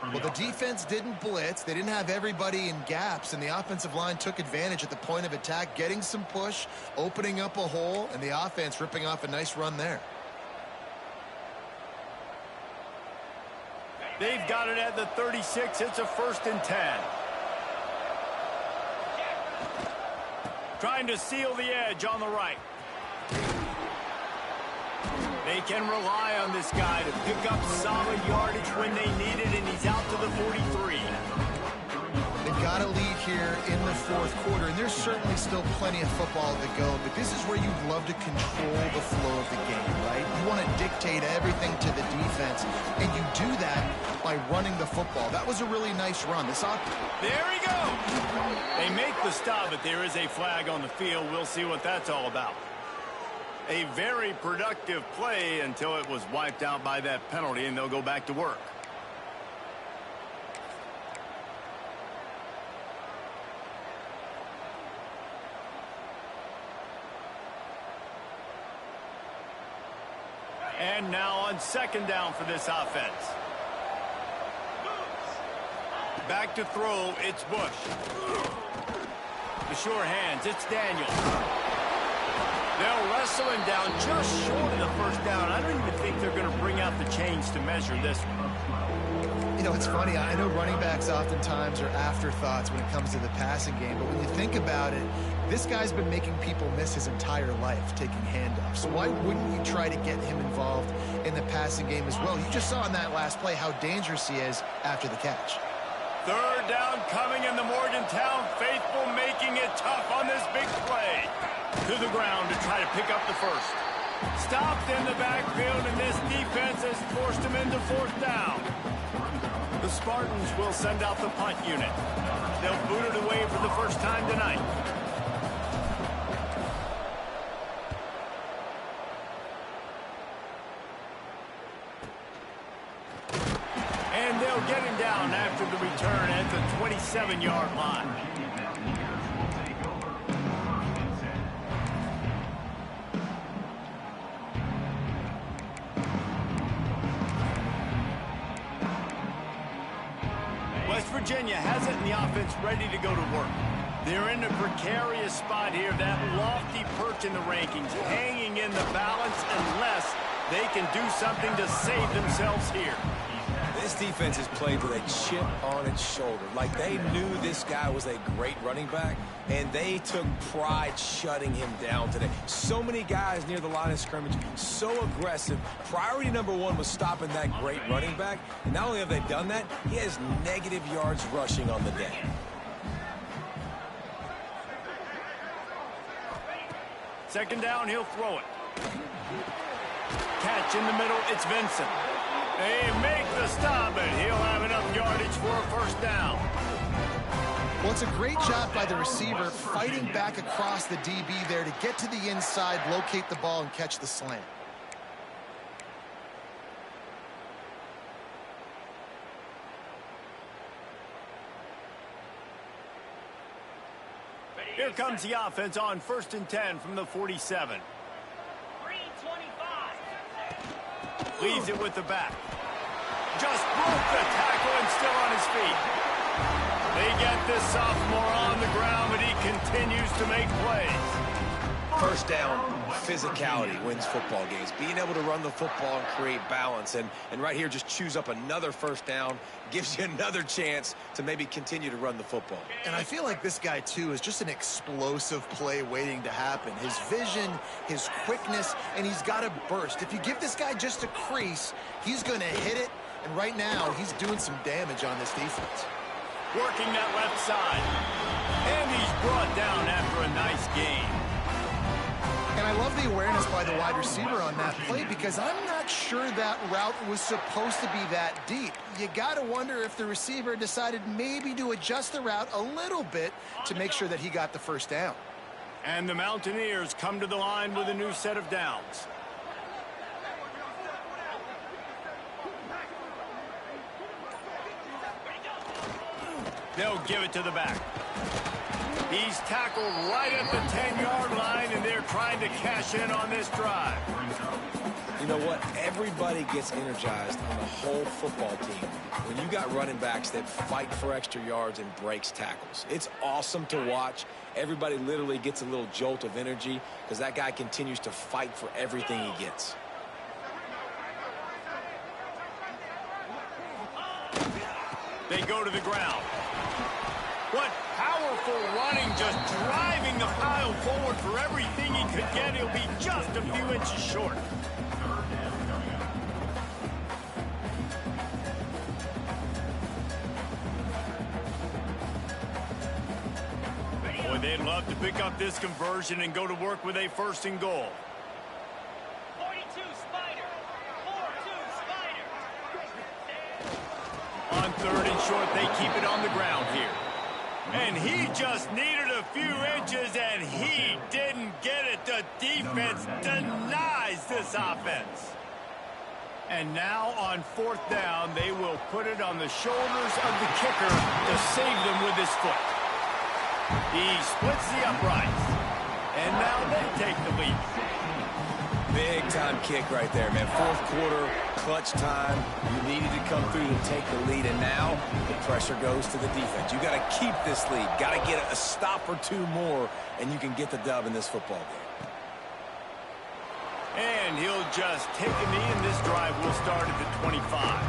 Well, the defense didn't blitz. They didn't have everybody in gaps, and the offensive line took advantage at the point of attack, getting some push, opening up a hole, and the offense ripping off a nice run there. They've got it at the 36. It's a 1st and 10. Trying to seal the edge on the right. They can rely on this guy to pick up solid yardage when they need it, and he's out to the 43. They've got a lead here in the 4th quarter, and there's certainly still plenty of football to go, but this is where you'd love to control the flow of the game, right? You want to dictate everything to the defense, and you do that by running the football. That was a really nice run. There he goes! They make the stop, but there is a flag on the field. We'll see what that's all about. A very productive play until it was wiped out by that penalty, and they'll go back to work. And now on 2nd down for this offense. Back to throw, it's Bush. The sure hands, it's Daniel. They'll wrestle him down just short of the first down. I don't even think they're going to bring out the chains to measure this one. You know, it's funny. I know running backs oftentimes are afterthoughts when it comes to the passing game, but when you think about it, this guy's been making people miss his entire life taking handoffs. So why wouldn't you try to get him involved in the passing game as well? You just saw in that last play how dangerous he is after the catch. 3rd down coming in the Morgantown faithful, making it tough on this big play. To the ground to try to pick up the first. Stopped in the backfield, and this defense has forced him into 4th down. The Spartans will send out the punt unit. They'll boot it away for the first time tonight. And they'll get him down after the return at the 27-yard line. West Virginia has it in the offense ready to go to work. They're in a precarious spot here, that lofty perch in the rankings, hanging in the balance unless they can do something to save themselves here. This defense is played with a chip on its shoulder. Like they knew this guy was a great running back, and they took pride shutting him down today. So many guys near the line of scrimmage, so aggressive. Priority number 1 was stopping that great running back. And not only have they done that, he has negative yards rushing on the day. Second down, he'll throw it. Catch in the middle, it's Vincent. They make the stop, and he'll have enough yardage for a first down. Well, it's a great job by the receiver fighting back across the DB there to get to the inside, locate the ball, and catch the slant. Here comes the offense on 1st and 10 from the 47. Leaves it with the back. Just broke the tackle and still on his feet. They get this sophomore on the ground, but he continues to make plays. First down, physicality wins football games. Being able to run the football and create balance. And right here, just choose up another first down. Gives you another chance to maybe continue to run the football. And I feel like this guy, too, is just an explosive play waiting to happen. His vision, his quickness, and he's got a burst. If you give this guy just a crease, he's going to hit it. And right now, he's doing some damage on this defense. Working that left side. And he's brought down after a nice game. And I love the the awareness by the wide receiver on that play, because I'm not sure that route was supposed to be that deep. You got to wonder if the receiver decided maybe to adjust the route a little bit to make sure that he got the first down. And the Mountaineers come to the line with a new set of downs. They'll give it to the back. He's tackled right at the 10-yard line, and they're trying to cash in on this drive. You know what? Everybody gets energized on the whole football team when you got running backs that fight for extra yards and breaks tackles. It's awesome to watch. Everybody literally gets a little jolt of energy because that guy continues to fight for everything he gets. They go to the ground. What powerful running, just driving the pile forward for everything he could get. He'll be just a few inches short. Boy, they'd love to pick up this conversion and go to work with a 1st and goal. 42 Spider. 4-2 Spider. On 3rd and short, they keep it on the ground here. And he just needed a few inches, and he didn't get it. The defense denies this offense. And now on 4th down, they will put it on the shoulders of the kicker to save them with his foot. He splits the uprights. And now they take the lead. Big-time kick right there, man. 4th quarter, clutch time. You needed to come through to take the lead, and now the pressure goes to the defense. You got to keep this lead. Got to get a stop or two more, and you can get the dub in this football game. And he'll just take a knee, and this drive will start at the 25.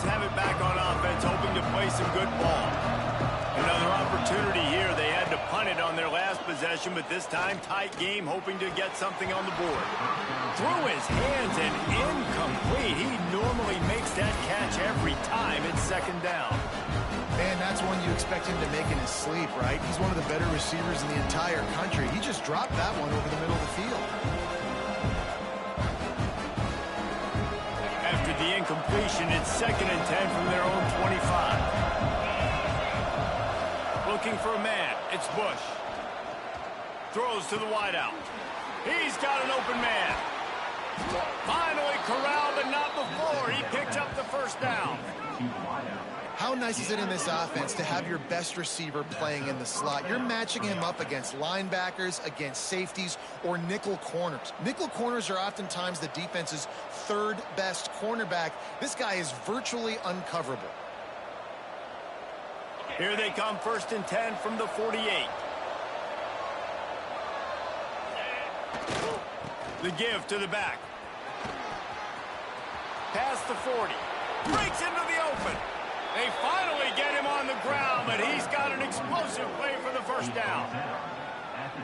Have it back on offense, hoping to play some good ball. Another opportunity here. They had to punt it on their last possession, but this time tight game, hoping to get something on the board. Through his hands and incomplete. He normally makes that catch every time. It's 2nd down. Man, that's one you expect him to make in his sleep, right? He's one of the better receivers in the entire country. He just dropped that one over the middle of the field. After the incompletion, it's 2nd and 10 from their own 25. Looking for a man. It's Bush. Throws to the wideout. He's got an open man. Finally corralled, but not before. He picked up the 1st down. How nice is it in this offense to have your best receiver playing in the slot? You're matching him up against linebackers, against safeties, or nickel corners. Nickel corners are oftentimes the defense's 3rd best cornerback. This guy is virtually uncoverable. Here they come, 1st and 10 from the 48. The give to the back. Past the 40. Breaks into the open. They finally get him on the ground, but he's got an explosive play for the 1st down.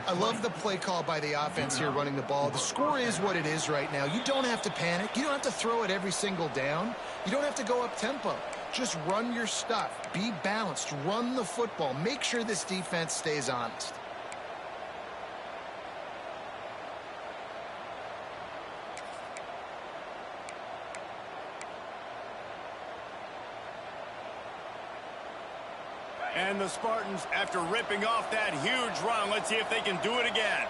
I love the play call by the offense here running the ball. The score is what it is right now. You don't have to panic. You don't have to throw it every single down. You don't have to go up tempo. Just run your stuff. Be balanced. Run the football. Make sure this defense stays honest. And the Spartans, after ripping off that huge run, let's see if they can do it again.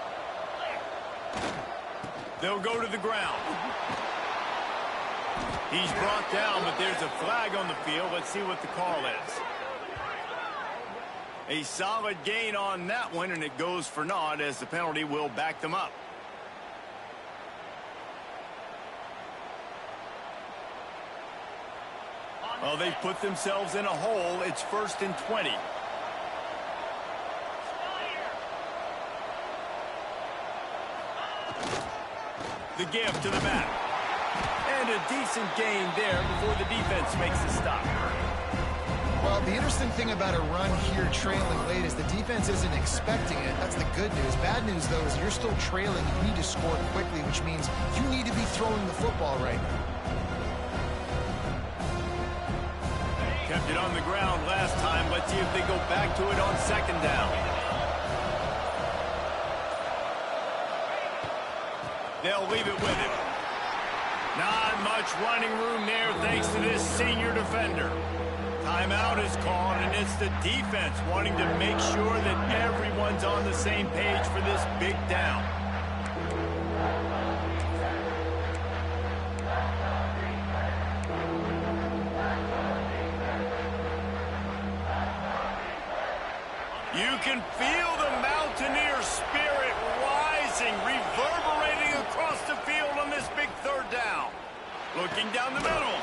They'll go to the ground. He's brought down, but there's a flag on the field. Let's see what the call is. A solid gain on that one, and it goes for naught as the penalty will back them up. Well, they've put themselves in a hole. It's 1st and 20. The give to the back. And a decent gain there before the defense makes the stop. Well, the interesting thing about a run here trailing late is the defense isn't expecting it. That's the good news. Bad news, though, is you're still trailing. You need to score quickly, which means you need to be throwing the football right now. Kept it on the ground last time. Let's see if they go back to it on second down. They'll leave it with him. Not much running room there thanks to this senior defender. Timeout is called, and it's the defense wanting to make sure that everyone's on the same page for this big down. You can feel the Mountaineer spirit rising, reverberating across the field on this big third down. Looking down the middle.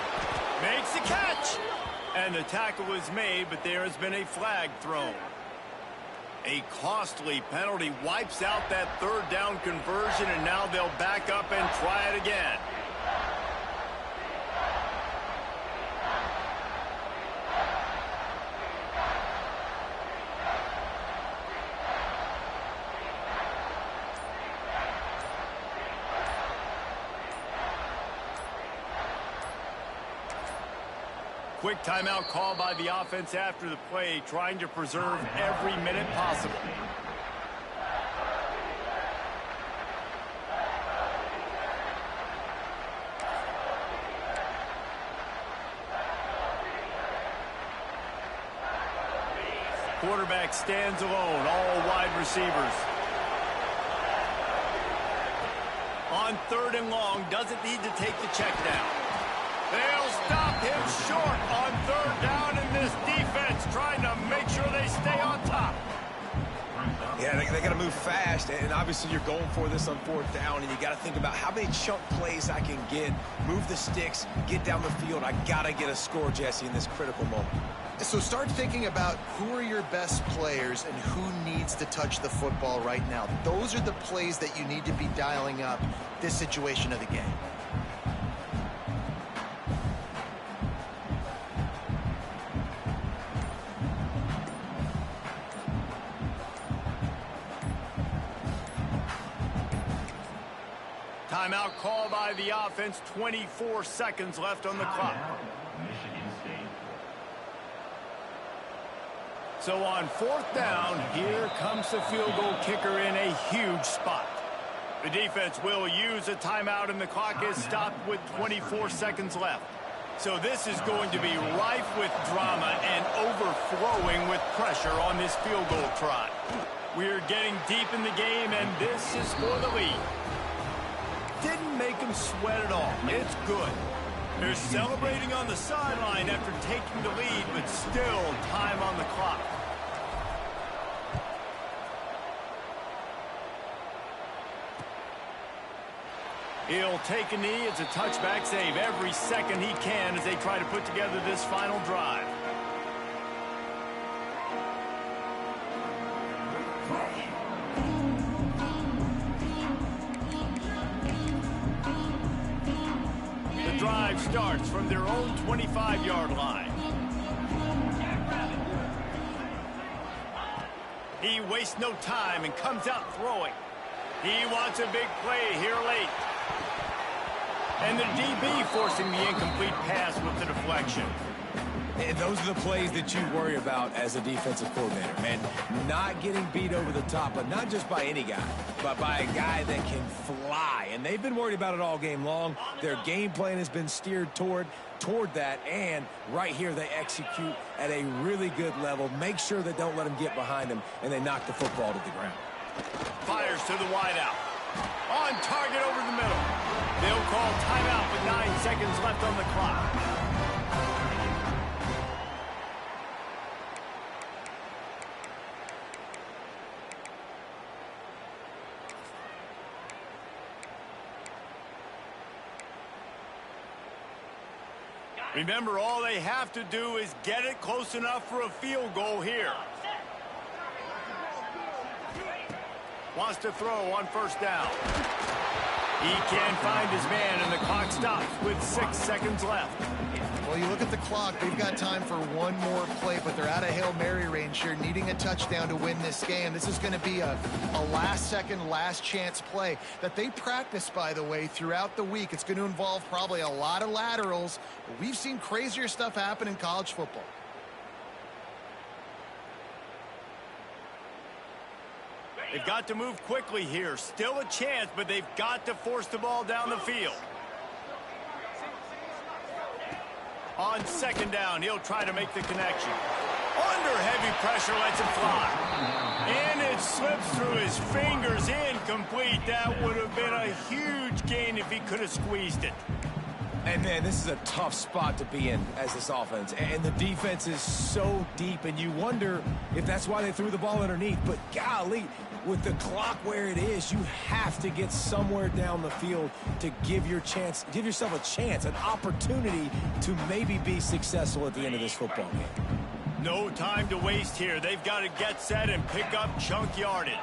Makes the catch. And the tackle is made, but there has been a flag thrown. A costly penalty wipes out that third down conversion, and now they'll back up and try it again. Quick timeout call by the offense after the play, trying to preserve every minute possible. Quarterback stands alone, all wide receivers. On third and long, doesn't need to take the check down. They'll stop him short on third down, and this defense trying to make sure they stay on top. Yeah, they got to move fast, and obviously you're going for this on fourth down, and you got to think about how many chunk plays I can get, move the sticks, get down the field. I got to get a score, Jesse, in this critical moment. So start thinking about who are your best players and who needs to touch the football right now. Those are the plays that you need to be dialing up this situation of the game. Timeout call by the offense, 24 seconds left on the clock. So on fourth down, here comes the field goal kicker in a huge spot. The defense will use a timeout, and the clock is stopped with 24 seconds left. So this is going to be rife with drama and overflowing with pressure on this field goal try. We're getting deep in the game, and this is for the lead. Didn't make him sweat at all. It's good. They're celebrating on the sideline after taking the lead, but still time on the clock. He'll take a knee. It's a touchback save every second he can as they try to put together this final drive. The drive starts from their own 25-yard line. He wastes no time and comes out throwing. He wants a big play here late. And the DB forcing the incomplete pass with the deflection. And those are the plays that you worry about as a defensive coordinator. And not getting beat over the top, but not just by any guy, but by a guy that can fly. And they've been worried about it all game long. Their game plan has been steered toward that. And right here, they execute at a really good level. Make sure they don't let them get behind them, and they knock the football to the ground. Fires to the wideout. On target over the middle. They'll call timeout with 9 seconds left on the clock. Remember, all they have to do is get it close enough for a field goal here. Wants to throw on first down. He can't find his man, and the clock stops with 6 seconds left. Well, you look at the clock, they've got time for one more play, but they're out of Hail Mary range here, needing a touchdown to win this game. This is going to be a last-second, last-chance play that they practice, by the way, throughout the week. It's going to involve probably a lot of laterals. We've seen crazier stuff happen in college football. They've got to move quickly here. Still a chance, but they've got to force the ball down the field. On second down, he'll try to make the connection. Under heavy pressure, lets it fly. And it slips through his fingers, incomplete. That would have been a huge gain if he could have squeezed it. And, man, this is a tough spot to be in as this offense. And the defense is so deep, and you wonder if that's why they threw the ball underneath. But, golly, with the clock where it is, you have to get somewhere down the field to give yourself a chance, an opportunity to maybe be successful at the end of this football game. No time to waste here. They've got to get set and pick up chunk yardage.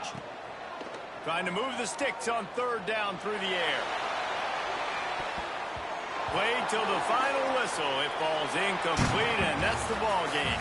Trying to move the sticks on third down through the air. Played till the final whistle. It falls incomplete, and that's the ball game.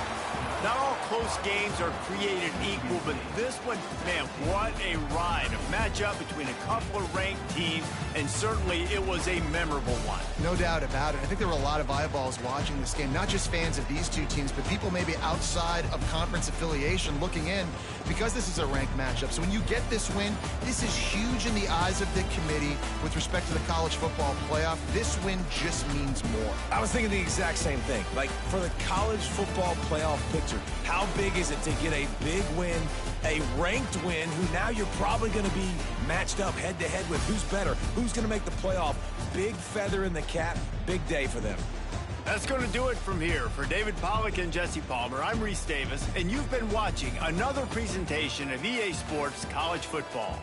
Not all close games are created equal, but this one, man, what a ride. A matchup between a couple of ranked teams, and certainly it was a memorable one. No doubt about it. I think there were a lot of eyeballs watching this game, not just fans of these two teams, but people maybe outside of conference affiliation looking in because this is a ranked matchup. So when you get this win, this is huge in the eyes of the committee with respect to the college football playoff. This win just means more. I was thinking the exact same thing. Like, for the college football playoff picture, how big is it to get a big win, a ranked win, who now you're probably going to be matched up head-to-head with who's better, who's going to make the playoff. Big feather in the cap, big day for them. That's going to do it from here. For David Pollack and Jesse Palmer, I'm Reese Davis, and you've been watching another presentation of EA Sports College Football.